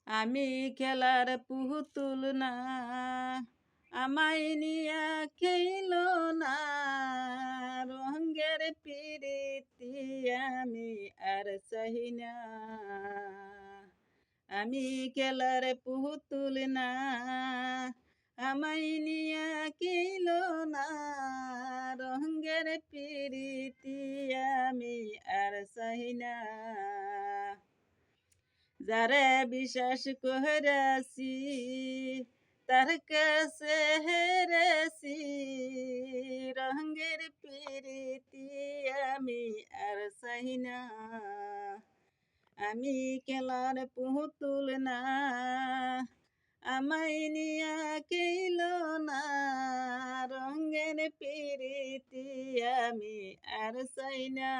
আমি খেলার পুতুল না, আমায় নিয়া খেইল না, রঙ্গের পিরিতি আমি আর চাহি না। আমি খেলার পুতুল না, আমায় নিয়া খেইল না, রঙ্গের পিরিতি আমি আর চাহি না। যারে বিশ্বাস করেছি তার কাছে হেরেছি, রঙ্গের প্রীতি আমি আর চাই না। আমি খেলার পুতুল না, আমায় নিয়া খেইল না, রঙ্গের প্রীতি আমি আর চাই না।